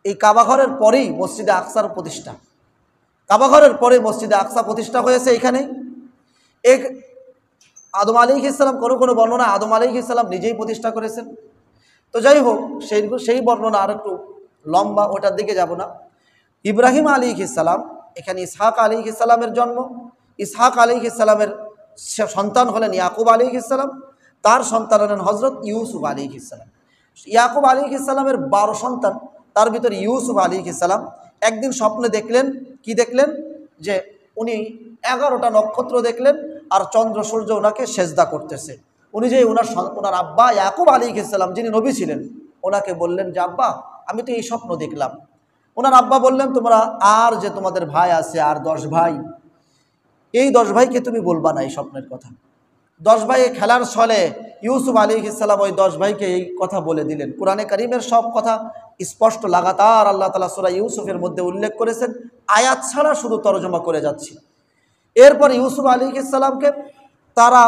এই কাবাঘরের পরেই মসজিদে আকসার প্রতিষ্ঠা। কাবাঘরের পরে মসজিদে আকসা প্রতিষ্ঠা হয়েছে এখানে। এক আদম আলাইহিস সালাম, কোনো বর্ণনা আদম আলাইহিস সালাম নিজেই প্রতিষ্ঠা করেছেন। তো যাই হোক, সেই বর্ণনা আর একটু লম্বা, ওটার দিকে যাব না। ইব্রাহিম আলাইহিস সালাম, এখানে ইসহাক আলাইহিস সালামের জন্ম। ইসহাক আলাইহিস সালামের সন্তান হলেন ইয়াকুব আলাইহিস সালাম, তার সন্তান হলেন হজরত ইউসুফ আলাইহিস সালাম। ইয়াকুব আলাইহিস সালামের 12 সন্তান, তার ভিতরে ইউসুফ আলাইহিস সালাম একদিন স্বপ্নে দেখলেন, কি দেখলেন, যে উনি 11টা নক্ষত্র দেখলেন আর চন্দ্র সূর্য ওনাকে সেজদা করতেছে। উনি যে ওনার আব্বা ইয়াকুব আলাইহিস সালাম, যিনি নবী ছিলেন, ওনাকে বললেন যে আব্বা, আমি তো এই স্বপ্ন দেখলাম। ওনার আব্বা বললেন, তোমরা আর যে তোমাদের ভাই আছে, আর 10 ভাই, এই 10 ভাইকে তুমি বলবা না এই স্বপ্নের কথা। 10 ভাই খেলার ছলে ইউসুফ আলাইহিস সালাম ওই 10 ভাইকে এই কথা বলে দিলেন। কোরআনে কারিমের সব কথা স্পষ্ট লাগাতার আল্লাহ তাআলা সূরা ইউসুফের মধ্যে উল্লেখ করেছেন, আয়াত ছাড়া শুধু তরজমা করে যাচ্ছি। এরপর ইউসুফ আলাইহিস সালামকে তারা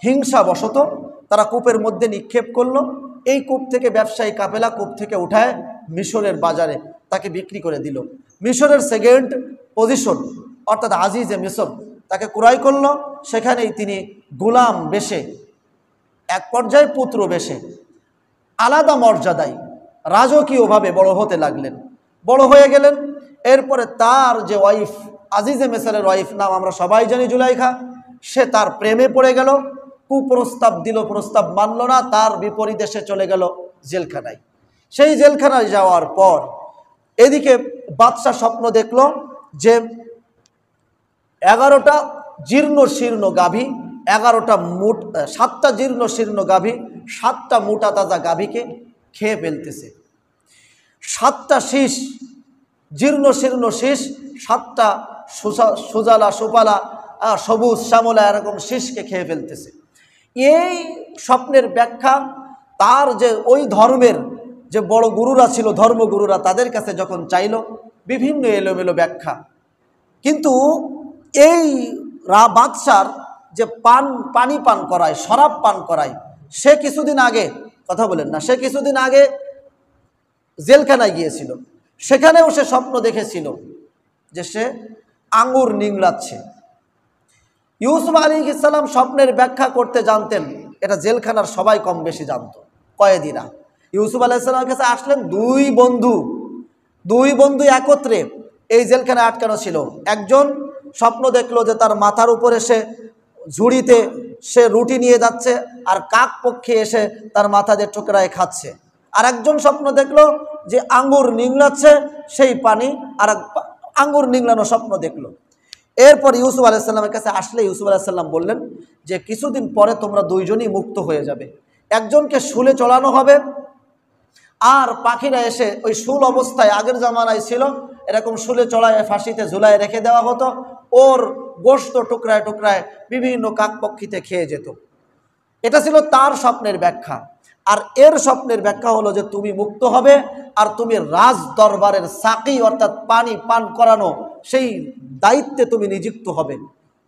হিংসাবশত তারা কূপের মধ্যে নিক্ষেপ করলো। এই কূপ থেকে ব্যবসায়ী কাফেলা কূপ থেকে উঠায় মিশরের বাজারে তাকে বিক্রি করে দিল। মিশরের সেকেন্ড পজিশন অর্থাৎ আজিজে মিশর তাকে ক্রয় করলো। সেখানেই তিনি গোলাম বেশে, এক পর্যায়ে পুত্র বেশে, আলাদা মর্যাদায় রাজকীয়ভাবে বড় হতে লাগলেন, বড় হয়ে গেলেন। এরপরে তার যে ওয়াইফ, আজিজে মিশরের ওয়াইফ নাম আমরা সবাই জানি জুলাইখা, সে তার প্রেমে পড়ে গেল, কুপ্রস্তাব দিল, প্রস্তাব মানল না, তার বিপরীতে সে চলে গেল জেলখানায়। সেই জেলখানায় যাওয়ার পর এদিকে বাদশা স্বপ্ন দেখল যে 11টা জীর্ণ শীর্ণ গাভী, 7টা জীর্ণ শীর্ণ গাভী 7টা মোটা তাজা গাভীকে খেয়ে ফেলতেছে। 7টা শীষ, জীর্ণ শীর্ণ শীষ, 7টা সুজালা সুপালা সবুজ শ্যামলা এরকম শীষকে খেয়ে ফেলতেছে। এই স্বপ্নের ব্যাখ্যা তার যে ওই ধর্মের যে বড় গুরুরা ছিল, ধর্মগুরুরা, তাদের কাছে যখন চাইল বিভিন্ন এলোমেলো ব্যাখ্যা, কিন্তু এই বাদশার যে পানি পান করায়, শরাব পান করায়, সে কিছুদিন আগে, কথা বলেন না, সে কিছুদিন আগে জেলখানায় গিয়েছিল। সেখানেও সে স্বপ্ন দেখেছিল যে সে আঙ্গুর নিংড়াচ্ছে। ইউসুফ আলাইহিস সালাম স্বপ্নের ব্যাখ্যা করতে জানতেন, এটা জেলখানার সবাই কম বেশি জানতো, কয়েদিরা। ইউসুফ আলাইহিস সালামের কাছে আসলেন দুই বন্ধু একত্রে এই জেলখানায় আটকানো ছিল। একজন স্বপ্ন দেখলো যে তার মাথার উপরে সে ঝুড়িতে সে রুটি নিয়ে যাচ্ছে আর কাক পক্ষী এসে তার মাথা দিয়ে ঠোকরায় খাচ্ছে। আর একজন স্বপ্ন দেখলো যে আঙ্গুর নিংড়াচ্ছে, সেই পানি আর আঙ্গুর নিংড়ানো স্বপ্ন দেখলো। এরপর ইউসুফ আলাইহিস সালামের কাছে আসলে ইউসুফ আলাইহিস সালাম বললেন যে কিছুদিন পরে তোমরা দুইজনই মুক্ত হয়ে যাবে। একজনকে শুলে চড়ানো হবে, আর পাখিরা এসে ওই শুল অবস্থায়, আগের জামানায় ছিল এরকম শুলে চড়ায় ফাঁসিতে ঝুলায় রেখে দেওয়া হতো, ওর গোশত টুকরায় টুকরায় বিভিন্ন কাকপক্ষীতে খেয়ে যেত। এটা ছিল তার স্বপ্নের ব্যাখ্যা। আর এর স্বপ্নের ব্যাখ্যা হলো যে তুমি মুক্ত হবে আর তুমি রাজ দরবারের সাকি অর্থাৎ পানি পান করানো সেই দায়িত্বে তুমি নিযুক্ত হবে।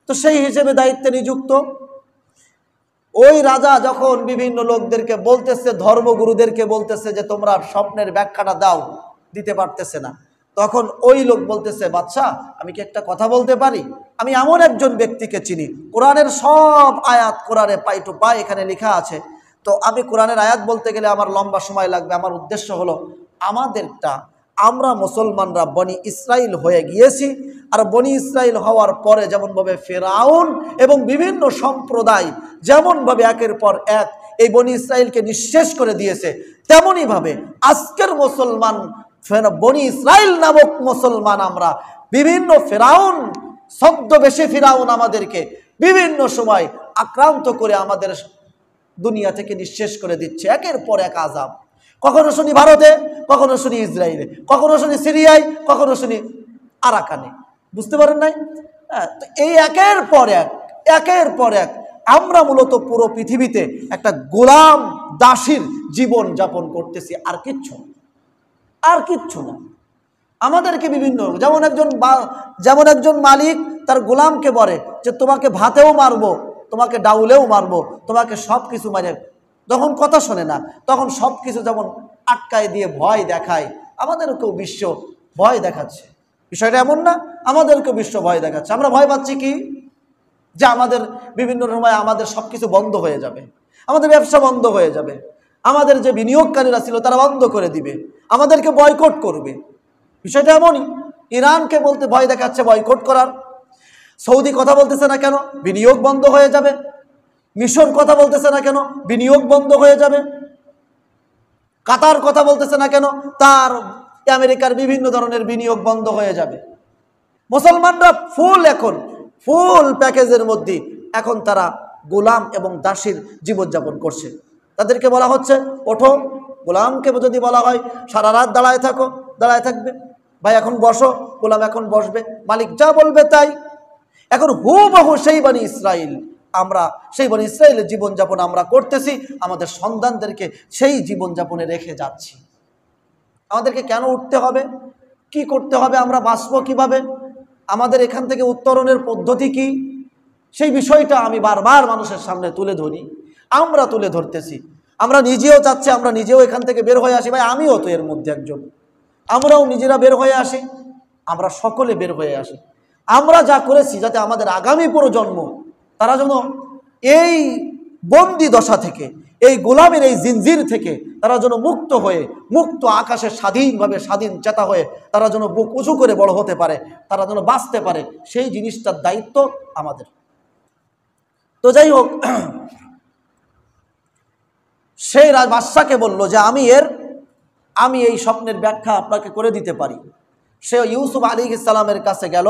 তো সেই হিসেবে দায়িত্বে নিযুক্ত ওই রাজা যখন বিভিন্ন লোকদেরকে বলতেছে, ধর্মগুরুদেরকে বলতেছে যে তোমরা স্বপ্নের ব্যাখ্যাটা দাও, দিতে পারতেছে না, তখন ওই লোক বলতেছে, বাদশাহ আমি কি একটা কথা বলতে পারি? আমি এমন একজন ব্যক্তিকে চিনি, কোরআনের সব আয়াত কোরআনে পাই টু পাই এখানে লেখা আছে। তো আমি কোরআনের আয়াত বলতে গেলে আমার লম্বা সময় লাগবে। আমার উদ্দেশ্য হলো আমরা মুসলমানরা বনি ইসরাইল হয়ে গিয়েছি, আর বনি ইসরাইল হওয়ার পরে যেমনভাবে ফেরাউন এবং বিভিন্ন সম্প্রদায় যেমনভাবে একের পর এক এই বনি ইসরাইলকে নিঃশেষ করে দিয়েছে, তেমনইভাবে আজকের মুসলমান বনি ইসরাইল নামক মুসলমান আমরা বিভিন্ন ফেরাউন, ছদ্মবেশী ফেরাউন আমাদেরকে বিভিন্ন সময় আক্রান্ত করে আমাদের দুনিয়া থেকে নিঃশেষ করে দিচ্ছে একের পর এক আযাব। কখনো শুনি ভারতে, কখনো শুনি ইসরায়েলে, কখনো শুনি সিরিয়ায়, কখনো শুনি আরাকানে। বুঝতে পারেন নাই? তো এই একের পর এক আমরা মূলত পুরো পৃথিবীতে একটা গোলাম দাসীর জীবন যাপন করতেছি, আর কিচ্ছু না। আমাদেরকে বিভিন্ন যেমন একজন মালিক তার গোলামকে বলে যে তোমাকে ভাতেও মারবো, তোমাকে ডাউলেও মারবো, তোমাকে সব কিছু মারে, যখন কথা শোনে না তখন সব কিছু যেমন আটকায় দিয়ে ভয় দেখায়, আমাদেরকেও বিশ্ব ভয় দেখাচ্ছে। বিষয়টা এমন না, আমাদেরকেও বিশ্ব ভয় দেখাচ্ছে। আমরা ভয় পাচ্ছি কি, যে আমাদের বিভিন্ন সময় আমাদের সব কিছু বন্ধ হয়ে যাবে, আমাদের ব্যবসা বন্ধ হয়ে যাবে, আমাদের যে বিনিয়োগকারীরা ছিল তারা বন্ধ করে দিবে, আমাদেরকে বয়কট করবে। বিষয়টা এমনই। ইরানকে বলতে ভয় দেখাচ্ছে বয়কট করার, সৌদি কথা বলতেছে না কেন, বিনিয়োগ বন্ধ হয়ে যাবে, মিশর কথা বলতেছে না কেন, বিনিয়োগ বন্ধ হয়ে যাবে, কাতার কথা বলতেছে না কেন, তার আমেরিকার বিভিন্ন ধরনের বিনিয়োগ বন্ধ হয়ে যাবে। মুসলমানরা এখন ফুল প্যাকেজের মধ্যে এখন তারা গোলাম এবং দাসীর জীবনযাপন করছে। তাদেরকে বলা হচ্ছে ওঠো, গোলামকে যদি বলা হয় সারা রাত দাঁড়ায় থাকো, দাঁড়ায় থাকবে, ভাই এখন বসো, গোলাম এখন বসবে, মালিক যা বলবে তাই। এখন হুবহু সেই বনি ইসরাইল, আমরা সেই বনি ইসরাইলের জীবনযাপন আমরা করতেছি, আমাদের সন্তানদেরকে সেই জীবনযাপনে রেখে যাচ্ছি। আমাদেরকে কেন উঠতে হবে, কি করতে হবে, আমরা বাঁচবো কিভাবে, আমাদের এখান থেকে উত্তরণের পদ্ধতি কি, সেই বিষয়টা আমি বারবার মানুষের সামনে তুলে ধরি, আমরা তুলে ধরতেছি। আমরা নিজেও চাচ্ছি আমরা নিজেও এখান থেকে বের হয়ে আসি। ভাই আমিও তো এর মধ্যে একজন, আমরাও নিজেরা বের হয়ে আসি, আমরা সকলে বের হয়ে আসি। আমরা যা করেছি যাতে আমাদের আগামী প্রজন্ম তারা যেন এই বন্দি দশা থেকে, এই গোলামের এই জিনজির থেকে তারা যেন মুক্ত হয়ে, মুক্ত আকাশে স্বাধীনভাবে স্বাধীন চেতা হয়ে তারা যেন বুক উঁচু করে বড় হতে পারে, তারা যেন বাঁচতে পারে, সেই জিনিসটার দায়িত্ব আমাদের। তো যাই হোক, সেই বাদশাকে বলল যে আমি এই স্বপ্নের ব্যাখ্যা আপনাকে করে দিতে পারি। সে ইউসুফ আলাইহিস সালামের কাছে গেল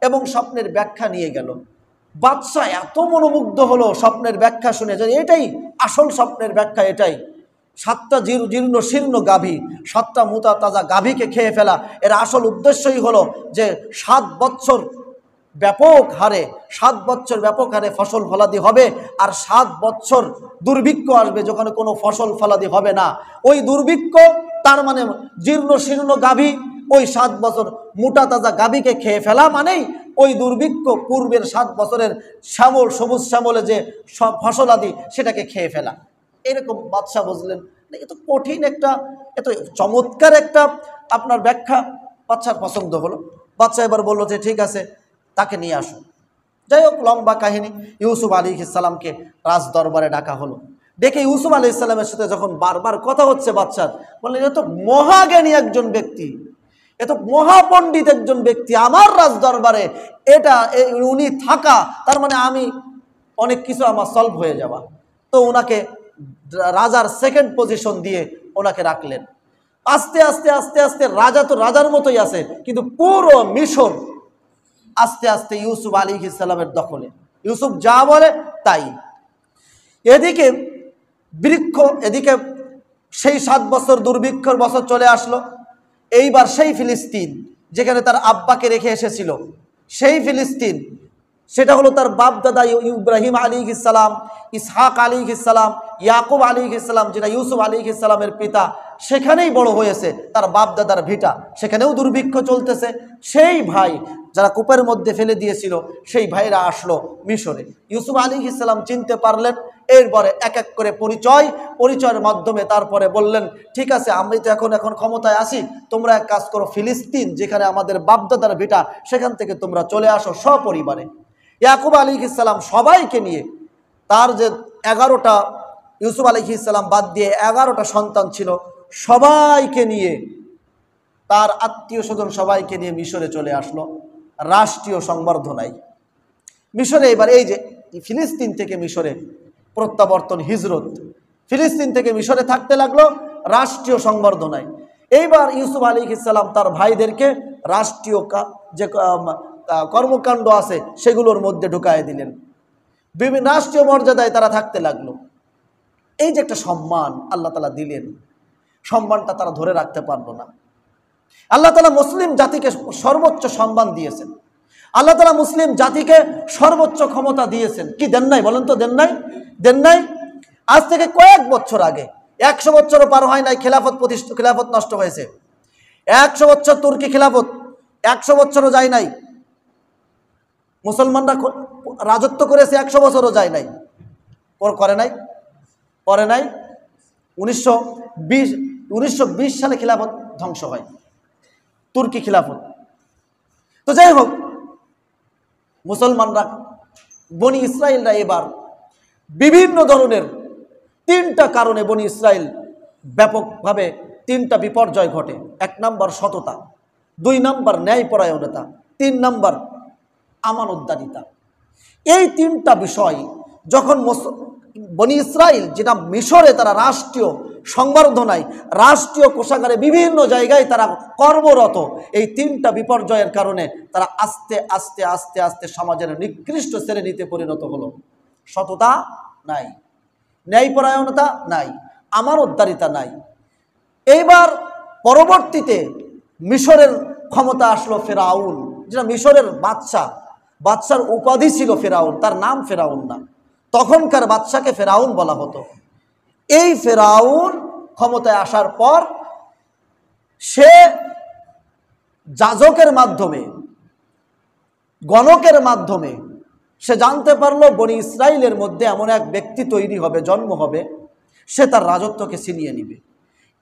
এবং স্বপ্নের ব্যাখ্যা নিয়ে গেল। বাদশা এত মনোমুগ্ধ হলো স্বপ্নের ব্যাখ্যা শুনে যে এটাই আসল স্বপ্নের ব্যাখ্যা, এটাই 7টা জীর্ণ শীর্ণ গাভী, 7টা মুতা তাজা গাভীকে খেয়ে ফেলা, এর আসল উদ্দেশ্যই হলো যে 7 বছর ব্যাপক হারে ফসল ফলাদি হবে, আর 7 বছর দুর্ভিক্ষ আসবে যেখানে কোনো ফসল ফলাদি হবে না। ওই দুর্ভিক্ষ তার মানে জীর্ণ শীর্ণ গাভী, ওই 7 বছর মোটা তাজা গাভীকে খেয়ে ফেলা মানেই ওই দুর্ভিক্ষ পূর্বের 7 বছরের সবুজ শ্যামলে যে সব ফসলাদি সেটাকে খেয়ে ফেলা। এরকম বাদশাহ বুঝলেন এত কঠিন একটা, এত চমৎকার একটা আপনার ব্যাখ্যা বাদশার পছন্দ হলো। বাদশাহ এবার বললো যে ঠিক আছে, তাকে নিয়ে আসো। যাই হোক, লম্বা কাহিনী। ইউসুফ আলাইহিস সালামকে রাজ দরবারে ডাকা হলো। ডেকে ইউসুফ আলাইহিস সালামের সাথে যখন বারবার কথা হচ্ছে বাদশার, বললেন এ তো মহাজ্ঞানী একজন ব্যক্তি, এ তো মহাপণ্ডিত একজন ব্যক্তি, আমার রাজ দরবারে উনি থাকা তার মানে আমি অনেক কিছু আমার সলভ হয়ে যাওয়া। তো ওনাকে রাজার সেকেন্ড পজিশন দিয়ে ওনাকে রাখলেন। আস্তে আস্তে আস্তে আস্তে রাজা তো রাজার মতোই আছে, কিন্তু পুরো মিশর আস্তে আস্তে ইউসুফ আলাইহিস সালামের দখলে, ইউসুফ যা বলে তাই। এদিকে এদিকে সেই 7 বছর দুর্ভিক্ষর বছর চলে আসলো। এইবার সেই ফিলিস্তিন যেখানে তার আব্বাকে রেখে এসেছিল, সেই ফিলিস্তিন, সেটা হলো তার বাপ দাদা ইব্রাহিম আলাইহিস সালাম, ইসহাক আলাইহিস সালাম, ইয়াকুব আলাইহিস সালাম, যেটা ইউসুফ আলাইহিস সালামের পিতা, সেখানেই বড় হয়েছে তার বাপ দাদার ভিটা, সেখানেও দুর্ভিক্ষ চলতেছে। সেই ভাই যারা কূপের মধ্যে ফেলে দিয়েছিল, সেই ভাইরা আসলো মিশরে। ইউসুফ আলাইহিস সালাম চিনতে পারলেন। এরপরে এক এক করে পরিচয়ের মাধ্যমে তারপরে বললেন ঠিক আছে, আমি তো এখন ক্ষমতায় আসি, তোমরা এক কাজ করো, ফিলিস্তিন যেখানে আমাদের বাপদাদার ভিটা, সেখান থেকে তোমরা চলে আসো সপরিবারে। ইয়াকুব আলাইহিস সালাম সবাইকে নিয়ে, তার যে 11টা, ইউসুফ আলাইহিস সালাম বাদ দিয়ে 11টা সন্তান ছিল, সবাইকে নিয়ে, তার আত্মীয় স্বজন সবাইকে নিয়ে মিশরে চলে আসলো রাষ্ট্রীয় সংবর্ধনায়। মিশরে এবার এই যে ফিলিস্তিন থেকে মিশরে প্রত্যাবর্তন, হিজরত, ফিলিস্তিন থেকে মিশরে থাকতে লাগলো রাষ্ট্রীয় সংবর্ধনায়। এইবার ইউসুফ আলাইহিস সালাম তার ভাইদেরকে রাষ্ট্রীয় যে কর্মকাণ্ড আছে সেগুলোর মধ্যে ঢুকায় দিলেন। বিভিন্ন রাষ্ট্রীয় মর্যাদায় তারা থাকতে লাগলো। এই যে একটা সম্মান আল্লাহ তাআলা দিলেন, সম্মানটা তারা ধরে রাখতে পারলো না। আল্লাহ তাআলা মুসলিম জাতিকে সর্বোচ্চ সম্মান দিয়েছেন, আল্লাহ তাআলা মুসলিম জাতিকে সর্বোচ্চ ক্ষমতা দিয়েছেন। কি দেন নাই বলেন তো? দেন নাই। আজ থেকে কয়েক বছর আগে, 100 বছরও পার হয় নাই, খিলাফত নষ্ট হয়েছে। 100 বছর তুর্কি খিলাফত, 100 বছরও যায় নাই। মুসলমানরা রাজত্ব করেছে, 100 বছরও যায় নাই, করে নাই। 1920 সালে খিলাফত ধ্বংস হয়, তুর্কি খিলাফত। তো যাই হোক, মুসলমানরা, বনি ইসরায়েলরা এবার বিভিন্ন ধরনের 3টা কারণে বনি ইসরায়েল ব্যাপকভাবে 3টা বিপর্যয় ঘটে। 1 নম্বর সততা, 2 নম্বর ন্যায়পরায়ণতা, 3 নম্বর আমানতদারিতা। এই 3টা বিষয় যখন বনি ইসরায়েল, যেটা মিশরে তারা রাষ্ট্রীয় সংবর্ধনায়, রাষ্ট্রীয় কোষাগারে বিভিন্ন জায়গায় তারা কর্মরত, এই 3টা বিপর্যয়ের কারণে তারা আস্তে আস্তে আস্তে আস্তে সমাজের নিকৃষ্ট শ্রেণীতে পরিণত হলো। সততা নাই, ন্যায়পরায়ণতা নাই, আমানতদারিতা নাই। এইবার পরবর্তীতে মিশরের ক্ষমতা আসলো ফেরাউন, যেটা মিশরের বাদশার উপাধি ছিল ফেরাউন, তার নাম ফেরাউন না, তখনকার বাদশাকে ফেরাউন বলা হতো। এই ফেরাউন ক্ষমতায় আসার পর সে যাজকের মাধ্যমে, গণকের মাধ্যমে সে জানতে পারলো বনি ইসরায়েলের মধ্যে এমন এক ব্যক্তি তৈরি হবে, জন্ম হবে, সে তার রাজত্বকে ছিনিয়ে নিবে।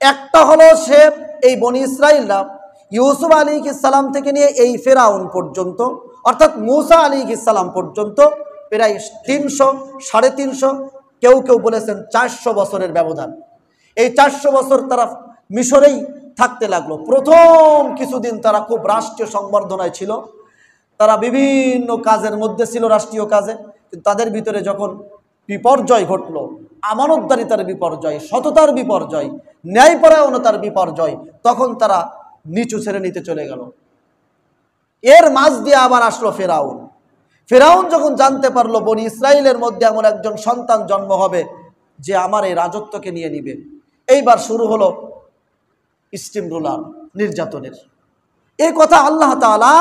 একটা হলো, সে এই বনি ইসরায়েলরা ইউসুফ আলাইহিসসালাম থেকে নিয়ে এই ফেরাউন পর্যন্ত, অর্থাৎ মূসা আলাইহিসসালাম পর্যন্ত প্রায় 300, 350, কেউ কেউ বলেছেন 400 বছরের ব্যবধান। এই 400 বছর তারা মিশরেই থাকতে লাগলো। প্রথম কিছুদিন তারা খুব রাষ্ট্রীয় সংবর্ধনায় ছিল, তারা বিভিন্ন কাজের মধ্যে ছিল, রাষ্ট্রীয় কাজে। কিন্তু তাদের ভিতরে যখন বিপর্যয় ঘটলো, আমানতদারিতার বিপর্যয়, সততার বিপর্যয়, ন্যায়পরায়ণতার বিপর্যয়, তখন তারা নিচু শ্রেণীতে চলে গেল। এর মাঝ দিয়ে আবার আসলো ফেরাউন। ফেরাউন যখন জানতে পারলো বনি ইসরায়েলের মধ্যে এমন একজন সন্তান জন্ম হবে যে আমার এই রাজত্বকে নিয়ে নিবে, এইবার শুরু হলো স্টিম রুলার, নির্যাতনের। এই কথা আল্লাহ তাআলা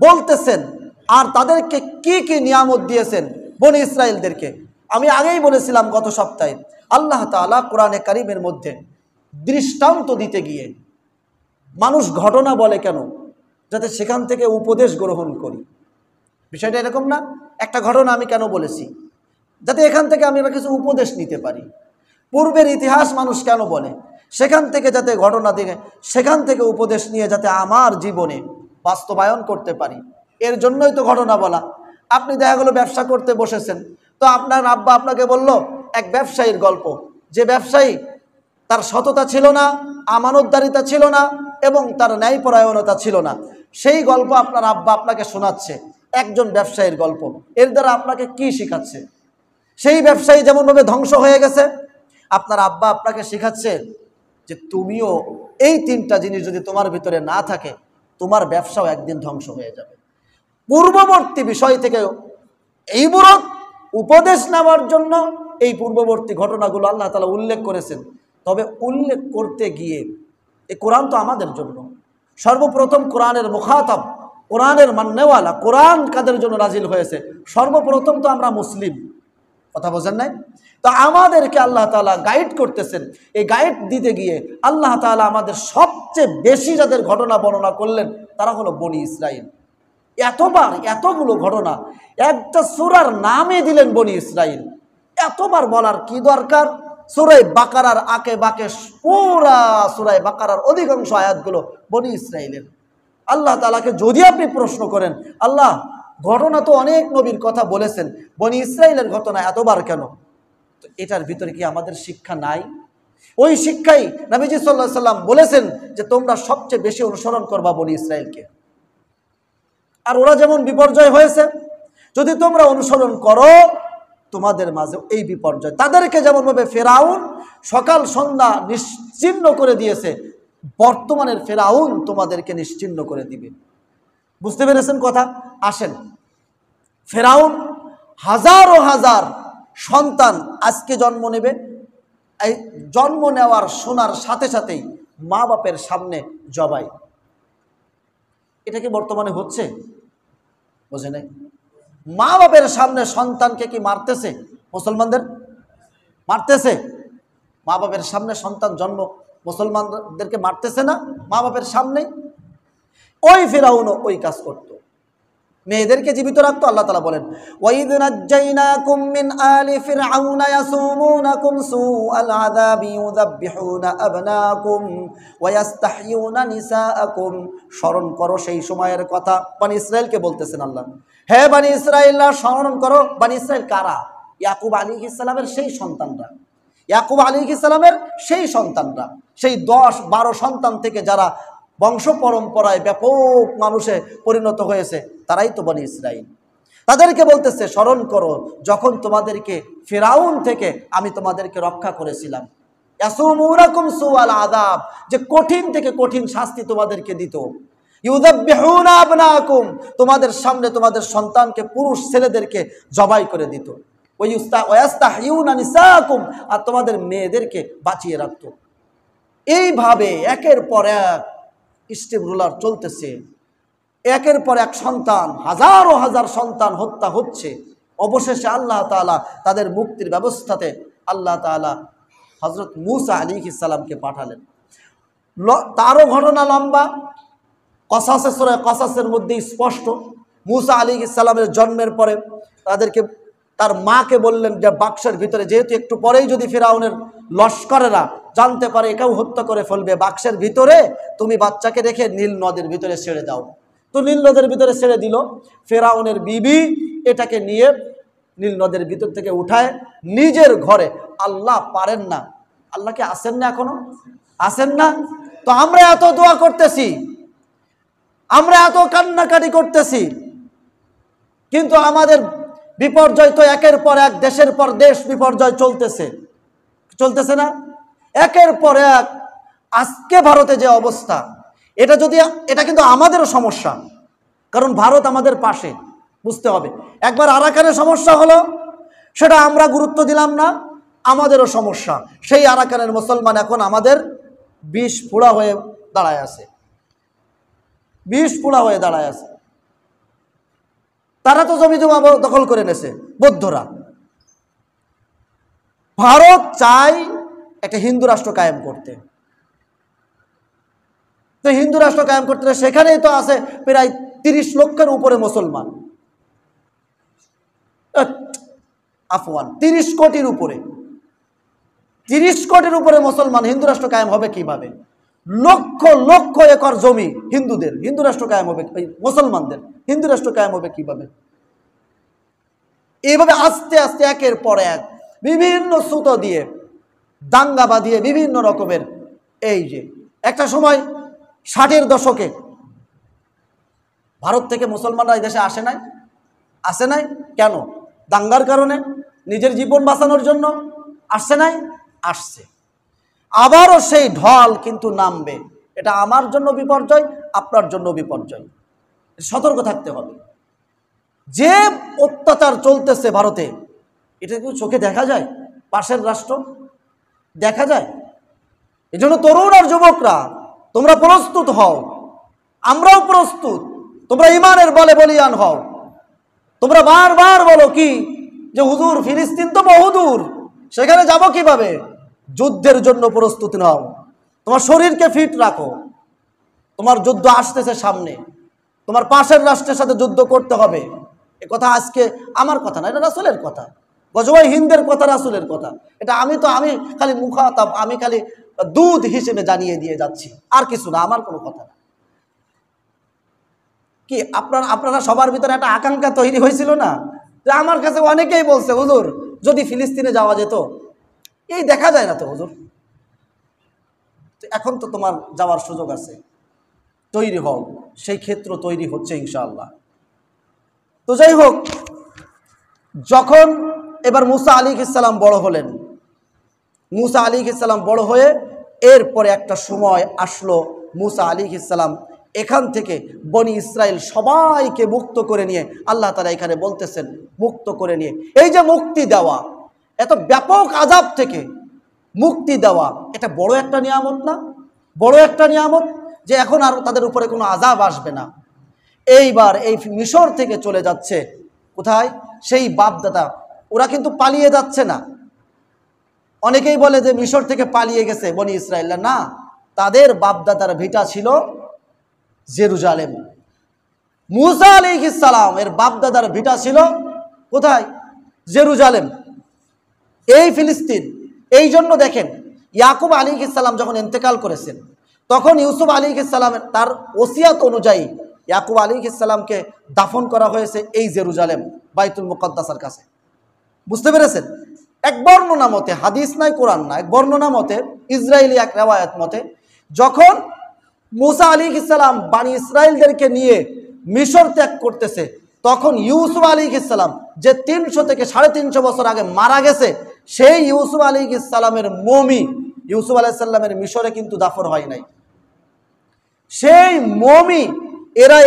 বলতেছেন। আর তাদেরকে কি কি নিয়ামত দিয়েছেন বনি ইসরায়েলদেরকে, আমি আগেই বলেছিলাম গত সপ্তাহে। আল্লাহ তাআলা কোরআনে কারিমের মধ্যে দৃষ্টান্ত দিতে গিয়ে, মানুষ ঘটনা বলে কেন? যাতে সেখান থেকে উপদেশ গ্রহণ করি। বিষয়টা এরকম না, একটা ঘটনা আমি কেন বলেছি? যাতে এখান থেকে আমরা কিছু উপদেশ নিতে পারি। পূর্বের ইতিহাস মানুষ কেন বলে? সেখান থেকে যাতে ঘটনা দেখে, সেখান থেকে উপদেশ নিয়ে যাতে আমার জীবনে বাস্তবায়ন করতে পারি, এর জন্যই তো ঘটনা বলা। আপনি দেখা গেলো ব্যবসা করতে বসেছেন, তো আপনার আব্বা আপনাকে বলল এক ব্যবসায়ীর গল্প, যে ব্যবসায়ী তার সততা ছিল না, আমানতদারিতা ছিল না এবং তার ন্যায়পরায়ণতা ছিল না। সেই গল্প আপনার আব্বা আপনাকে শোনাচ্ছে, একজন ব্যবসায়ীর গল্প। এর দ্বারা আপনাকে কি শেখাচ্ছে? সেই ব্যবসায়ী যেমনভাবে ধ্বংস হয়ে গেছে, আপনার আব্বা আপনাকে শেখাচ্ছে যে তুমিও এই 3টা জিনিস যদি তোমার ভিতরে না থাকে, তোমার ব্যবসাও একদিন ধ্বংস হয়ে যাবে। পূর্ববর্তী বিষয় থেকে এই বড় উপদেশ নেওয়ার জন্য এই পূর্ববর্তী ঘটনাগুলো আল্লাহ তাআলা উল্লেখ করেছেন। তবে উল্লেখ করতে গিয়ে, এই কোরআন তো আমাদের জন্য, সর্বপ্রথম কোরআনের মুখাতাব, কোরআনের মান্যওয়ালা, কোরআন কাদের জন্য নাজিল হয়েছে? সর্বপ্রথম তো আমরা মুসলিম। কথা বোঝেন নাই? তো আমাদেরকে আল্লাহ তাআলা গাইড করতেছেন। এই গাইড দিতে গিয়ে আল্লাহ তাআলা আমাদের সবচেয়ে বেশি যাদের ঘটনা বর্ণনা করলেন তারা হলো বনি ইসরাইল। এতবার, এতগুলো ঘটনা, একটা সূরার নামে দিলেন বনি ইসরাইল। এতবার বলার কি দরকার? সূরা বাকারার আকে বাকে পুরা সূরা বাকারার অধিকাংশ আয়াতগুলো বনি ইসরাইলের। আল্লাহ তাআলাকে যদি আপনি প্রশ্ন করেন, আল্লাহ ঘটনা তো অনেক নবীর কথা বলেছেন, বনি ইসরাইলের ঘটনা এতবার কেন? তো এটার ভিতরে কি আমাদের শিক্ষা নাই? ওই শিক্ষাই নবীজি সাল্লাল্লাহু আলাইহি সাল্লাম বলেছেন যে তোমরা সবচেয়ে বেশি অনুসরণ করবা বনি ইসরাইলকে। আর ওরা যেমন বিপর্যয় হয়েছে, যদি তোমরা অনুসরণ করো তোমাদের মাঝে এই বিপর্যয়, তাদেরকে যেমনভাবে ফেরাউন সকাল সন্ধ্যা নিশ্চিহ্ন করে দিয়েছে, বর্তমানের ফেরাউন তোমাদেরকে নিশ্চিহ্ন করে দিবে। বুঝতে পেরেছেন কথা? আসেন, ফেরাউন হাজার ও হাজার সন্তান আজকে জন্ম নেবে, এই জন্ম নেওয়ার শোনার সাথে সাথেই মা বাপের সামনে জবাই। এটা কি বর্তমানে হচ্ছে? বোঝে নাই? মা বাপের সামনে সন্তানকে কি মারতেছে? মুসলমানদের মারতেছে। মা বাপের সামনে সন্তান জন্ম, মুসলমানদেরকে মারতেছে না মা বাপের সামনে? ওই ফেরাউনও ওই কাজ করত। মেয়েদেরকে জীবিত রাখতো। আল্লাহ তাআলা বলেন, ওয়াইদ নাজ্জাইনাকুম মিন আলি ফিরআউনা ইয়াসুমুনাকুম সুআল আযাবি ইউযাববিহুনা আবনাকুম ওয়া ইস্তাহইয়ুনা নিসাআকুম। স্মরণ করো সেই সময়ের কথা। বনি ইসরাইলকে বলতেছেন আল্লাহ, হে বনি ইসরাইলরা স্মরণ করো। বনি ইসরাইল কারা? ইয়াকুব আলাইহিস সালামের সেই সন্তানরা, ইয়াকুব আলাইহিস সালামের সেই সন্তানরা, সেই 10-12 সন্তান থেকে যারা বংশ পরম্পরায় ব্যাপক মানুষে পরিণত হয়েছে, তারাই তো বনি ইসরাইল। তাদেরকে বলতেছে স্মরণ করো যখন তোমাদেরকে ফিরাউন থেকে আমি তোমাদেরকে রক্ষা করেছিলাম। ইয়াসুমুনাকুম সুআল আযাব, যে কঠিন থেকে কঠিন শাস্তি তোমাদেরকে দিত। ইউযাববিহুনা আবনাকুম, তোমাদের সামনে তোমাদের সন্তানকে, পুরুষ ছেলেদেরকে জবাই করে দিত। ওয়া ইস্তাহইয়ুনা নিসাআকুম, আর তোমাদের মেয়েদেরকে বাঁচিয়ে রাখত। এইভাবে একের পর এক স্টেপ রুলার চলতেছে। একের পর এক সন্তান, হাজারো হাজার সন্তান হত্যা হচ্ছে। অবশেষে আল্লাহ তাআলা তাদের মুক্তির ব্যবস্থাতে আল্লাহ তাআলা হযরত মূসা আলাইহিস সালামকে পাঠালেন। তারও ঘটনা লম্বা, কসাসে সূরা কসাসের মধ্যে স্পষ্ট। মূসা আলাইহিস সালামের জন্মের পরে তাদেরকে, তার মাকে বললেন যে বাক্সের ভিতরে, যেহেতু একটু পরেই যদি ফিরাউনের লস্করেরা জানতে পারে একেও হত্যা করে ফেলবে, বাক্সের ভিতরে তুমি বাচ্চাকে রেখে নীল নদের ভিতরে ছেড়ে দাও। তো নীল নদের ভিতরে ছেড়ে দিল। ফিরাউনের বিবি এটাকে নিয়ে নীল নদের ভিতর থেকে উঠায় নিজের ঘরে। আল্লাহ পারেন না? আল্লাহকে আসেন না? এখনো আসেন না? তো আমরা এত দোয়া করতেছি, আমরা এত কান্নাকাটি করতেছি, কিন্তু আমাদের বিপর্যয় তো একের পর এক, দেশের পর দেশ বিপর্যয় চলতেছে না? একের পর এক। আজকে ভারতে যে অবস্থা, এটা কিন্তু আমাদেরও সমস্যা, কারণ ভারত আমাদের পাশে, বুঝতে হবে। একবার আরাকানের সমস্যা হলো, সেটা আমরা গুরুত্ব দিলাম না, আমাদেরও সমস্যা। সেই আরাকানের মুসলমান এখন আমাদের বিষ পোড়া হয়ে দাঁড়ায় আছে, বিষ পোড়া হয়ে দাঁড়ায় আছে। তারা তো জমি জমা দখল করে নেছে, বৌদ্ধরা। ভারত চায় একটা হিন্দু রাষ্ট্র কায়েম করতে। তো হিন্দু রাষ্ট্র কায়েম করতে সেখানেই তো আছে প্রায় 30 লক্ষের উপরে মুসলমান, আফওয়ান 30 কোটির উপরে, 30 কোটির উপরে মুসলমান। হিন্দু রাষ্ট্র কায়েম হবে কিভাবে? লক্ষ লক্ষ একর জমি হিন্দুদের, হিন্দু রাষ্ট্র কায়েম হবে, মুসলমানদের হিন্দু রাষ্ট্র কায়েম হবে কিভাবে? এইভাবে আস্তে আস্তে একের পর এক বিভিন্ন সূত্র দিয়ে, দাঙ্গা বাঁধিয়ে বিভিন্ন রকমের। এই যে একটা সময় 60-এর দশকে ভারত থেকে মুসলমানরা এই দেশে আসে নাই কেন? দাঙ্গার কারণে, নিজের জীবন বাঁচানোর জন্য আসছে নাই? আসছে। আবারও সেই ঢল কিন্তু নামবে। এটা আমার জন্য বিপর্যয়, আপনার জন্য বিপর্যয়। সতর্ক থাকতে হবে। যে অত্যাচার চলতেছে ভারতে, এটা কি চোখে দেখা যায়? পাশের রাষ্ট্র দেখা যায়? এই জন্য তরুণ আর যুবকরা, তোমরা প্রস্তুত হও, আমরাও প্রস্তুত। তোমরা ইমানের বলে বলিয়ান হও। তোমরা বারবার বলো কি যে হুজুর ফিলিস্তিন তো বহুদূর, সেখানে যাব কিভাবে? যুদ্ধের জন্য প্রস্তুত নাও, তোমার শরীরকে ফিট রাখো। তোমার যুদ্ধ আসতেছে সামনে, তোমার পাশের রাষ্ট্রের সাথে যুদ্ধ করতে হবে। এ কথা আজকে আমার কথা না, এটা রাসূলের কথা, গজওয়াই হিন্দের কথা, রাসূলের কথা। এটা আমি খালি মুখাতাব, আমি খালি দুধ হিসেবে জানিয়ে দিয়ে যাচ্ছি, আর কিছু না, আমার কোনো কথা না। কি আপনারা সবার ভিতরে একটা আকাঙ্ক্ষা তৈরি হয়েছিল না, যে আমার কাছে অনেকেই বলছে হুজুর যদি ফিলিস্তিনে যাওয়া যেত। এই দেখা যায় না তো হুজুর। এখন তো তোমার যাওয়ার সুযোগ আছে, তৈরি হও, সেই ক্ষেত্র তৈরি হচ্ছে ইনশাআল্লাহ। তো যাই হোক, যখন এবার মূসা আলাইহিস সালাম বড় হলেন, মূসা আলাইহিস সালাম বড় হয়ে এরপরে একটা সময় আসলো, মূসা আলাইহিস সালাম এখান থেকে বনি ইসরাইল সবাইকে মুক্ত করে নিয়ে, আল্লাহ তাআলা এখানে বলতেছেন মুক্ত করে নিয়ে, এই যে মুক্তি দেওয়া, এত ব্যাপক আযাব থেকে মুক্তি দেওয়া, এটা বড় একটা নিয়ামত না? বড় একটা নিয়ামত, যে এখন আর তাদের উপরে কোনো আযাব আসবে না। এইবার এই মিশর থেকে চলে যাচ্ছে কোথায়? সেই বাপদাদা। ওরা কিন্তু পালিয়ে যাচ্ছে না। অনেকেই বলে যে মিশর থেকে পালিয়ে গেছে বনি ইসরাইলরা, না, তাদের বাপদাদার ভিটা ছিল জেরুজালেম। মুসা আলাইহিস সালাম এর বাপদাদার ভিটা ছিল কোথায়? জেরুজালেম, এই ফিলিস্তিন। এই জন্য দেখেন ইয়াকুব আলাইহিস সালাম যখন ইন্তেকাল করেছেন, তখন ইউসুফ আলাইহিস সালামের তার ওসিয়াত অনুযায়ী ইয়াকুব আলাইহিস সালামকে দাফন করা হয়েছে এই জেরুজালেম, বাইতুল মুকাদ্দাসের কাছে। বুঝতে পেরেছেন? এক বর্ণনা মতে, হাদিস নাই কোরআন না, এক বর্ণনা মতে, ইসরায়েলি এক রেওয়ায়াত মতে, যখন মুসা আলাইহিস সালাম বানি ইসরায়েলদেরকে নিয়ে মিশর ত্যাগ করতেছে, তখন ইউসুফ আলাইহিস সালাম যে 300 থেকে 350 বছর আগে মারা গেছে, সেই ইউসুফ আলাইহিস সালামের মমি ইউসুফ আলাইহিস সালামের মিশরে কিন্তু দাফন হয় নাই। সেই মমি এরা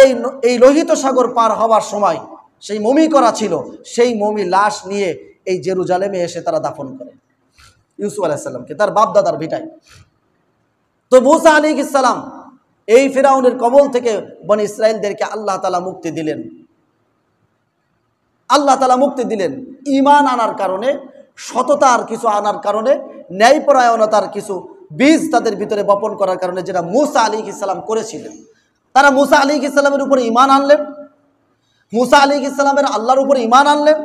এই লোহিত সাগর পার হওয়ার সময় সেই মমি করা ছিল, সেই মমি লাশ নিয়ে এই জেরুজালেমে এসে তারা দাফন করে ইউসুফ আলাইহিস সালামকে, তার বাপ দাদার ভিটায়। তো মুসা আলাইহিস সালাম এই ফিরাউনের কবল থেকে বনি ইসরায়েলদেরকে আল্লাহ তাআলা মুক্তি দিলেন। আল্লাহ তাআলা মুক্তি দিলেন ঈমান আনার কারণে, সততার কিছু আনার কারণে, ন্যায়পরায়ণতার কিছু বীজ তাদের ভিতরে বপন করার কারণে, যেটা মুসা আলাইহিস সালাম করেছিলেন। তারা মুসা আলাইহিস সালামের উপর ঈমান আনলেন, মুসা আলাইহিস সালামের আল্লাহর উপর ঈমান আনলেন।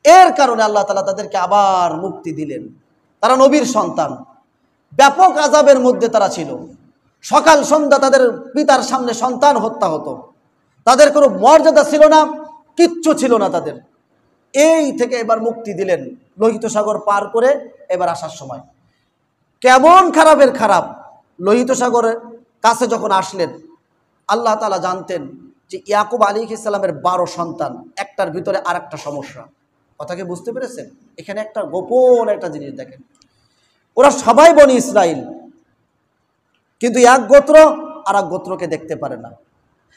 এর কারণে আল্লাহ তাআলা তাদেরকে আবার মুক্তি দিলেন। তারা নবীর সন্তান, ব্যাপক আযাবের মধ্যে তারা ছিল। সকাল সন্ধ্যা তাদের পিতার সামনে সন্তান হত্যা হতো, তাদের কোনো মর্যাদা ছিল না, কিচ্ছু ছিল না তাদের। এই থেকে এবার মুক্তি দিলেন লোহিত সাগর পার করে এবার আসার সময়। কেমন খারাপের খারাপ, লোহিত সাগরের কাছে যখন আসলেন, আল্লাহ তাআলা জানতেন যে ইয়াকুব আলাইহিস সালামের 12 সন্তান, একটার ভিতরে আর একটা সমস্যা। কথাকে বুঝতে পেরেছেন? এখানে একটা গোপন একটা জিনিস দেখেন, ওরা সবাই বনি ইসরাইল, কিন্তু এক গোত্র আর এক গোত্রকে দেখতে পারে না।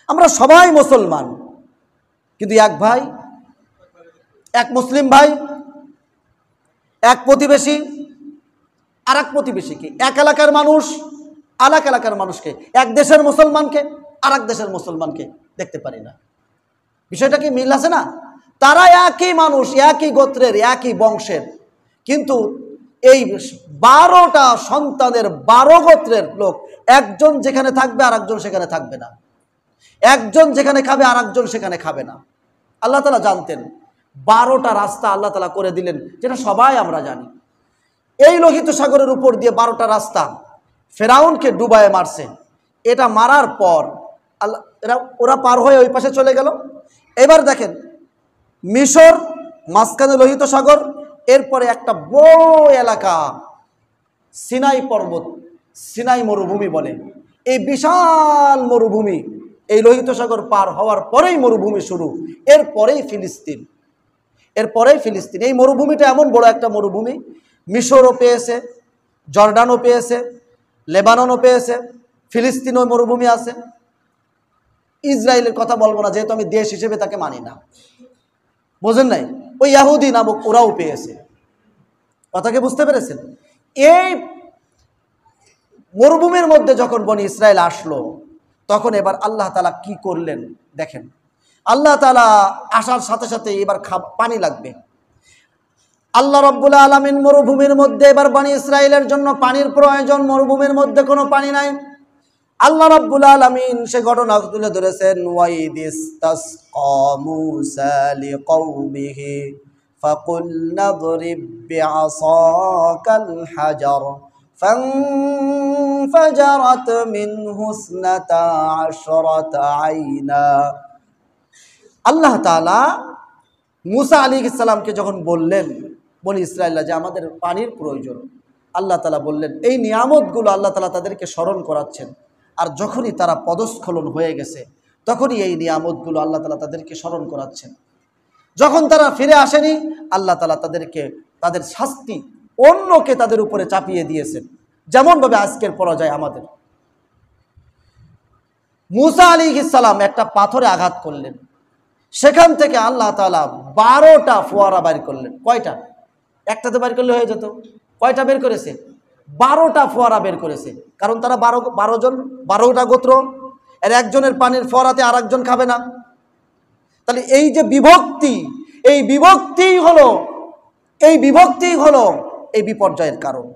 আমরা সবাই মুসলমান, কিন্তু এক ভাই, এক মুসলিম ভাই, এক প্রতিবেশী আর এক প্রতিবেশীকে, এক এলাকার মানুষ আর এক এলাকার মানুষকে, এক দেশের মুসলমানকে আর এক দেশের মুসলমানকে দেখতে পারি না। বিষয়টা কি মিল আছে না? তারা একই মানুষ, একই গোত্রের, একই বংশের, কিন্তু এই 12টা সন্তানের 12 গোত্রের লোক, একজন যেখানে থাকবে আর একজন সেখানে থাকবে না, একজন যেখানে খাবে আর একজন সেখানে খাবে না। আল্লাহ তাআলা জানতেন। 12টা রাস্তা আল্লাহ তাআলা করে দিলেন, যেটা সবাই আমরা জানি। এই লোহিত সাগরের উপর দিয়ে 12টা রাস্তা ফেরাউনকে ডুবায়ে মারছে। এটা মারার পর ওরা পার হয়ে ওই পাশে চলে গেল। এবার দেখেন মিশর, মাঝখানে লোহিত সাগর, এরপরে একটা বড় এলাকা সিনাই পর্বত, সিনাই মরুভূমি বলে। এই বিশাল মরুভূমি, এই লোহিত সাগর পার হওয়ার পরেই মরুভূমি শুরু, এরপরেই ফিলিস্তিন, এরপরেই ফিলিস্তিন। এই মরুভূমিটা এমন বড় একটা মরুভূমি, মিশরও পেয়েছে, জর্ডানও পেয়েছে, লেবাননও পেয়েছে, ফিলিস্তিনও মরুভূমি আছে। ইসরায়েলের কথা বলবো না, যেহেতু আমি দেশ হিসেবে তাকে মানি না, বোঝেন নাই? ওই ইহুদি নামক ওরাও পেয়েছে। কথাকে বুঝতে পেরেছেন? এই মরুভূমির মধ্যে যখন বনি ইসরায়েল আসলো, তখন এবার আল্লাহ তাআলা কি করলেন দেখেন। আল্লাহ তাআলা আসার সাথে সাথে এবার পানি লাগবে। আল্লাহ রাব্বুল আলামিন মরুভূমির মধ্যে এবার বনি ইসরায়েলের জন্য পানির প্রয়োজন, মরুভূমির মধ্যে কোনো পানি নাই। আল্লাহ রাব্বুল আলামিন সে ঘটনা তুলে ধরেছেন, ওয়াইদিস্তাসকা মূসা লিকওমিহি ফাকুলনা যরিব বিআসাকাল হাজার ফানফাজারাত মিনহু ইসনাতা আশরাতা আইনা। আল্লাহ তাআলা মূসা আলাইহিস সালামকে যখন বললেন বনি ইসরায়েলরা যে আমাদের পানির প্রয়োজন, আল্লাহ তাআলা বললেন, এই নিয়ামতগুলো আল্লাহ তাআলা তাদেরকে স্মরণ করাচ্ছেন। আর যখনই তারা পদস্খলন হয়ে গেছে, তখনই এই নিয়ামতগুলো আল্লাহ তাআলা তাদেরকে স্মরণ করাচ্ছেন। যখন তারা ফিরে আসেনি, আল্লাহ তাআলা তাদেরকে তাদের শাস্তি অন্যকে তাদের উপরে চাপিয়ে দিয়েছেন, যেমনভাবে আজকের পরাজয় আমাদের। মূসা আলাইহিস সালাম একটা পাথরে আঘাত করলেন, সেখান থেকে আল্লাহ তাআলা 12টা ফোয়ারা বের করলেন। কয়টা? একটাতে বের করলে হয়ে যেত। কয়টা বের করেছে? 12টা ফোয়ারা বের করেছে। কারণ তারা 12 জন, 12টা গোত্র, এর একজনের পানির ফোয়ারাতে আর একজন খাবে না। তাহলে এই যে বিভক্তি, এই বিভক্তিই হলো এই বিপর্যয়ের কারণ।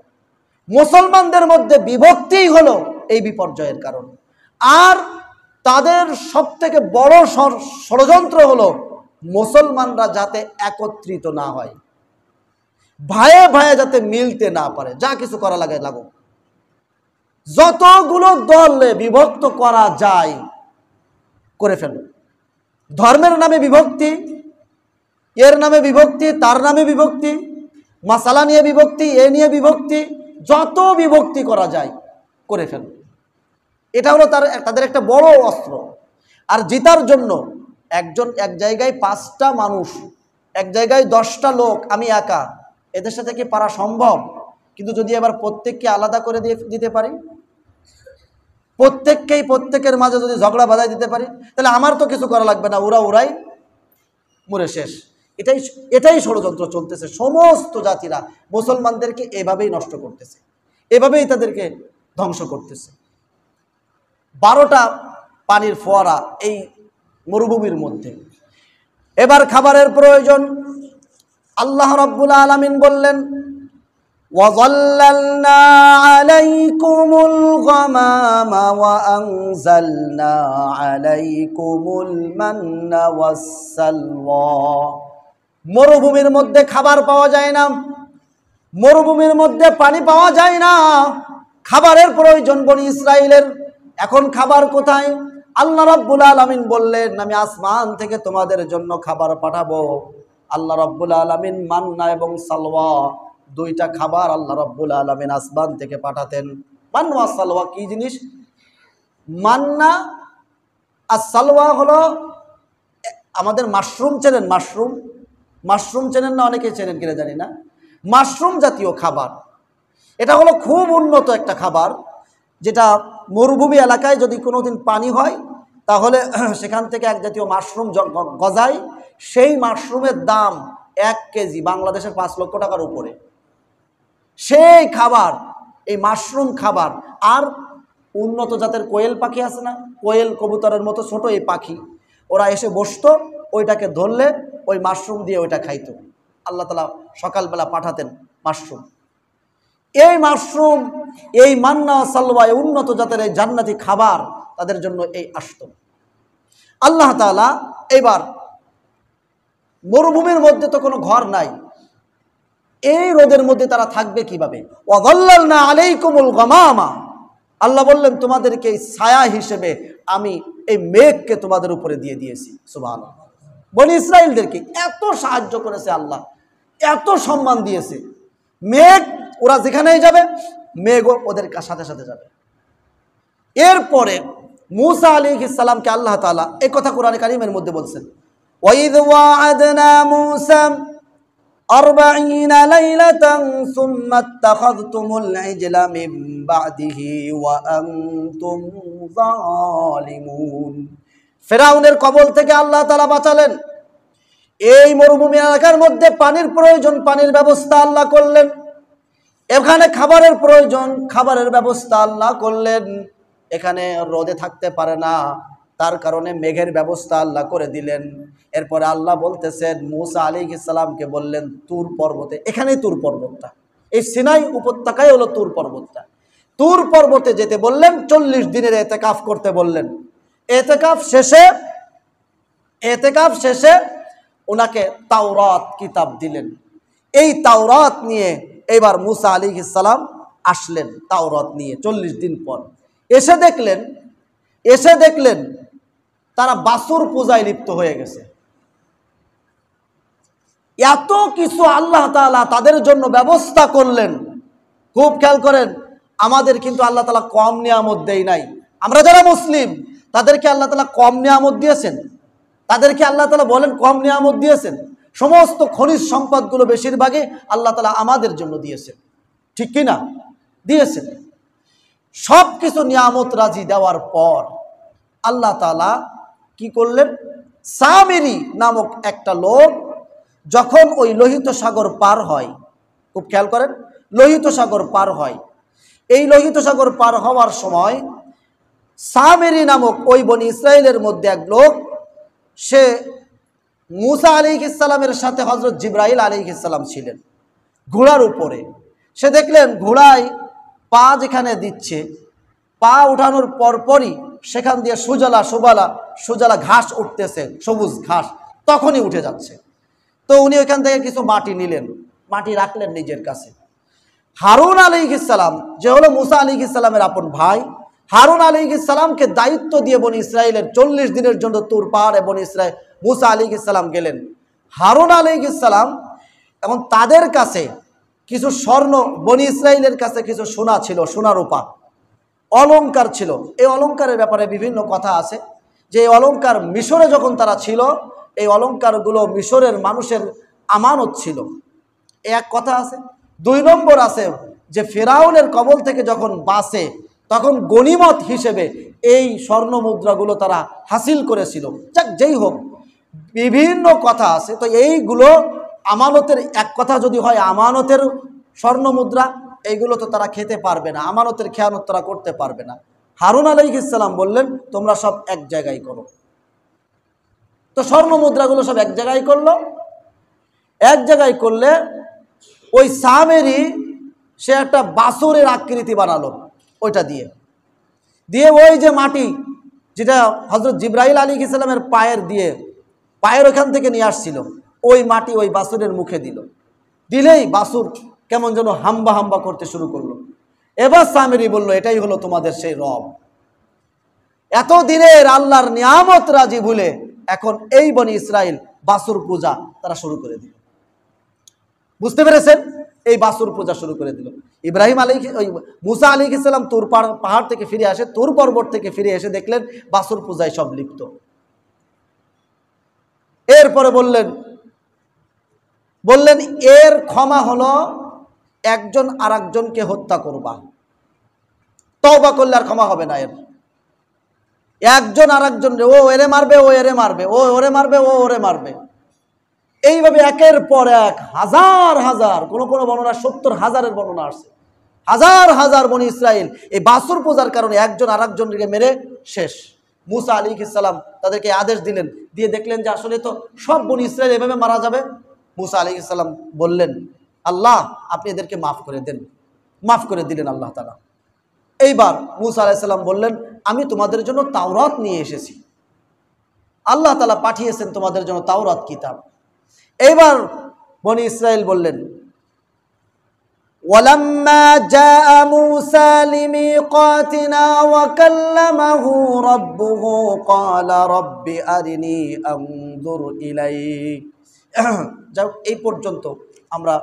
মুসলমানদের মধ্যে বিভক্তিই হলো এই বিপর্যয়ের কারণ। আর তাদের সবথেকে বড় ষড়যন্ত্র হলো মুসলমানরা যাতে একত্রিত না হয়, ভাইয়ে ভাইয়ে যাতে মিলতে না পারে, যা কিছু করা লাগে লাগুক, যতগুলো দলে বিভক্ত করা যায় করে ফেলবে। ধর্মের নামে বিভক্তি, এর নামে বিভক্তি, তার নামে বিভক্তি, মাসালা নিয়ে বিভক্তি, এ নিয়ে বিভক্তি, যত বিভক্তি করা যায় করে ফেলবে। এটা হলো তাদের একটা বড় অস্ত্র। আর জিতার জন্য একজন এক জায়গায় 5টা মানুষ, এক জায়গায় 10টা লোক, আমি একা, এদের সাথে কি পারা সম্ভব? কিন্তু যদি এবার প্রত্যেককে আলাদা করে দিতে পারি, প্রত্যেকের মাঝে যদি ঝগড়া বাঁধাই দিতে পারি, তাহলে আমার তো কিছু করা লাগবে না, ওরাই মরে শেষ। এটাই ষড়যন্ত্র চলতেছে। সমস্ত জাতিরা মুসলমানদেরকে এভাবেই নষ্ট করতেছে, এভাবেই তাদেরকে ধ্বংস করতেছে। 12টা পানির ফোয়ারা এই মরুভূমির মধ্যে। এবার খাবারের প্রয়োজন। আল্লাহ রাব্বুল আলামিন বললেন, وَظَلَّلْنَا عَلَيْكُمُ الْغَمَامَ وَأَنزَلْنَا عَلَيْكُمُ الْمَنَّ وَالسَّلْوَىٰ। মরুভূমির মধ্যে খাবার পাওয়া যায় না, মরুভূমির মধ্যে পানি পাওয়া যায় না, খাবারের প্রয়োজন বনি ইসরাইলের। এখন খাবার কোথায়? আল্লাহ রাব্বুল আলামিন বললেন, আমি আসমান থেকে তোমাদের জন্য খাবার পাঠাবো। আল্লাহ রাব্বুল আলামিন মান্না এবং সালওয়া, 2টা খাবার আল্লাহ রাব্বুল আলামিন আসমান থেকে পাঠাতেন। মান্না আর সালওয়া কি জিনিস? মান্না আর সালওয়া হলো আমাদের মাশরুম চেনেন? মাশরুম চেনেন না? অনেকে চেনেন কিনা জানি না। মাশরুম জাতীয় খাবার, এটা হলো খুব উন্নত একটা খাবার, যেটা মরুভূমি এলাকায় যদি কোনোদিন পানি হয় তাহলে সেখান থেকে এক জাতীয় মাশরুম গজায়। সেই মাশরুমের দাম 1 কেজি বাংলাদেশের 5 লক্ষ টাকার উপরে। সেই খাবার, এই মাশরুম খাবার। আর উন্নত জাতের কোয়েল পাখি আছে না, কোয়েল কবুতরের মতো ছোট এই পাখি, ওরা এসে বসতো, ওইটাকে ধরলে ওই মাশরুম দিয়ে ওইটা খাইতো। আল্লাহ তাআলা সকালবেলা পাঠাতেন মাশরুম। এই মাশরুম, এই মান্না সালওয়া, উন্নত জাতের এই জান্নাতি খাবার তাদের জন্য এই আসতো। আল্লাহ তাআলা এবার মরুভূমির মধ্যে তো কোনো ঘর নাই, এই রোদের মধ্যে তারা থাকবে কিভাবে? ওয়াযাল্লালনা আলাইকুমুল গামামা, আল্লাহ বললেন তোমাদেরকে এই ছায়া হিসেবে আমি এই মেঘকে তোমাদের উপরে দিয়ে দিয়েছি। সুবহানাল্লাহ। বনি ইসরাইলদেরকে এত সাহায্য করেছে আল্লাহ, এত সম্মান দিয়েছে। মেঘ, ওরা যেখানেই যাবে মেঘও ওদের সাথে সাথে যাবে। এরপরে মূসা আলাইহিস সালামকে আল্লাহ তাআলা এই কথা কোরআনে কারীমের মধ্যে বলছেন, ওয়াইদ ওয়া'আদনা মূসা 40 লাইলাতান সুম্মা ইত্তাখাযতুমুল ইজলা মিন বা'দিহি ওয়া আনতুম যালিমুন। ফেরাউনের কবল থেকে আল্লাহ তাআলা বাঁচালেন। এই মরুভূমি এলাকার মধ্যে পানির প্রয়োজন, পানির ব্যবস্থা আল্লাহ করলেন। এখানে খাবারের প্রয়োজন, খাবারের ব্যবস্থা আল্লাহ করলেন। এখানে রোদে থাকতে পারে না, তার কারণে মেঘের ব্যবস্থা আল্লাহ করে দিলেন। এরপরে আল্লাহ বলতেছেন, মূসা আলাইহিস সালামকে বললেন তুর পর্বতে, এখানেই তুর পর্বতটা, এই সিনাই উপত্যকায় হলো তুর পর্বতটা। তুর পর্বতে যেতে বললেন, 40 দিনের এতেকাফ করতে বললেন। এতেকাফ শেষে ওনাকে তাওরাত কিতাব দিলেন। এই তাওরাত নিয়ে এবার মূসা আলাইহিস সালাম আসলেন তাওরাত নিয়ে 40 দিন পর। এসে দেখলেন তারা বাছুর পূজায় লিপ্ত হয়ে গেছে। এত কিছু আল্লাহ তাআলা তাদের জন্য ব্যবস্থা করলেন। খুব খেয়াল করেন, আমাদের কিন্তু আল্লাহ তাআলা কম নিয়ামত দেয় নাই। আমরা যারা মুসলিম তাদেরকে আল্লাহ তাআলা কম নিয়ামত দিয়েছেন, তাদেরকে আল্লাহ তাআলা বলেন কম নিয়ামত দিয়েছেন। সমস্ত খনিজ সম্পদগুলো বেশিরভাগই আল্লাহ তাআলা আমাদের জন্য দিয়েছেন, ঠিক কি না? দিয়েছেন। সব কিছু নিয়ামত রাজি দেওয়ার পর আল্লাহ তাআলা কি করলেন? সামিরি নামক একটা লোক যখন ওই লোহিত সাগর পার হয়, খুব খেয়াল করেন, লোহিত সাগর পার হয়, এই লোহিত সাগর পার হওয়ার সময় সামিরি নামক ওই বনি ইসরাইলের মধ্যে এক লোক, সে মূসা আলাইহিস সালামের সাথে হযরত জিবরাইল আলাইহিস সালাম ছিলেন ঘোড়ার উপরে। সে দেখলেন ঘোড়ায় পা যেখানে দিচ্ছে, পা উঠানোর পরপরই সেখান দিয়ে সুজলা ঘাস উঠতেছে, সবুজ ঘাস, তখনই উঠে যাচ্ছে। তো উনি ওইখান থেকে কিছু মাটি নিলেন, মাটি রাখলেন নিজের কাছে। হারুন আলাইহিস সালাম, যে হলো মুসা আলাইহিস সালামের আপন ভাই, হারুন আলাইহিস সালামকে দায়িত্ব দিয়ে বনি ইসরাইলের 40 দিনের জন্য তুর পাহাড়ে বনি ইসরাইল মুসা আলাইহিস সালাম গেলেন। হারুন আলাইহিস সালাম এবং তাদের কাছে কিছু স্বর্ণ, বনি ইসরাইলের কাছে কিছু সোনা ছিল, সোনা রূপা অলংকার ছিল। এই অলংকারের ব্যাপারে বিভিন্ন কথা আছে, যে এই অলংকার মিশরে যখন তারা ছিল, এই অলংকারগুলো মিশরের মানুষের আমানত ছিল, এক কথা আছে। 2 নম্বর আছে যে ফেরাউনের কবল থেকে যখন বাঁচে তখন গনিমত হিসেবে এই স্বর্ণ মুদ্রাগুলো তারা হাসিল করেছিল। যাক, যেই হোক, বিভিন্ন কথা আছে। তো এইগুলো আমানতের, এক কথা যদি হয় আমানতের স্বর্ণ মুদ্রা, এইগুলো তো তারা খেতে পারবে না, আমানতের খেয়ানত তারা করতে পারবে না। হারুন আলাইহিস সালাম বললেন তোমরা সব এক জায়গায় করো। তো স্বর্ণ মুদ্রাগুলো সব এক জায়গায় করলো। এক জায়গায় করলে ওই সামেরি সে একটা বাছুরের আকৃতি বানালো, ওইটা দিয়ে ওই যে মাটি যেটা হযরত জিবরাইল আলাইহিস সালামের পায়ের ওখান থেকে নিয়ে আসছিল, ওই মাটি ওই বাছুরের মুখে দিলেই বাছুর কেমন যেন হাম্বা হাম্বা করতে শুরু করলো। এবার সামেরি বলল, এটাই হলো তোমাদের সেই রব। এতদিনের আল্লাহর নিয়ামত রাজি ভুলে এখন এই বনি ইসরাইল বাছুর পূজা তারা শুরু করে দিল। বুঝতে পেরেছেন? এই বাছুর পূজা শুরু করে দিল। মুসা আলাইহিস সালাম তুর পাহাড় থেকে ফিরে আসে, তুর পর্বত থেকে ফিরে এসে দেখলেন বাছুর পূজায় সব লিপ্ত। এরপরে বললেন এর ক্ষমা হলো একজন আরেকজনকে হত্যা করবা, তওবা করলে আর ক্ষমা হবে না। একজন আরেকজন, ও এরে মারবে, ও এরে মারবে, ও ওরে মারবে, ও ওরে মারবে, এইভাবে একের পর এক হাজার হাজার, কোন কোন বর্ণনা 70,000-এর বর্ণনা আসছে, হাজার হাজার বনি ইসরাইল এই বাছুর পূজার কারণে একজন আরেকজনকে মেরে শেষ। মুসা আলাইহিস সালাম তাদেরকে আদেশ দিলেন, দিয়ে দেখলেন যে আসলে তো সব বনি ইসরাইল এভাবে মারা যাবে। মুসা আলাইহিস সালাম বললেন, আল্লাহ আপনি এদেরকে মাফ করে দেন। মাফ করে দিলেন আল্লাহ তাআলা। এইবার মুসা আলাইহিস সালাম বললেন, আমি তোমাদের জন্য তাওরাত নিয়ে এসেছি, আল্লাহ তাআলা পাঠিয়েছেন তোমাদের জন্য তাওরাত কিতাব। এইবার বনি ইসরাইল বললেন, ওয়ালাম্মা জাআ মূসা লিমিকাতিনা ওয়া কাল্লামাহু রাব্বুহু ক্বালা রাব্বি আরিনি আনজুর ইলাইক। যাও, এই পর্যন্ত আমরা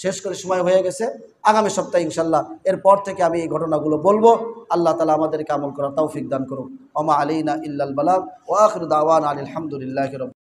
শেষ করে সময় হয়ে গেছে। আগামী সপ্তাহে ইনশাআল্লাহ এরপর থেকে আমি এই ঘটনাগুলো বলবো। আল্লাহ তাআলা আমাদেরকে আমল করার তৌফিক দান করুন। ওয়া মা আলাইনা ইল্লাল বালাগ ওয়া আখিরু দাওয়ানা আলহামদুলিল্লাহি রাব্বিল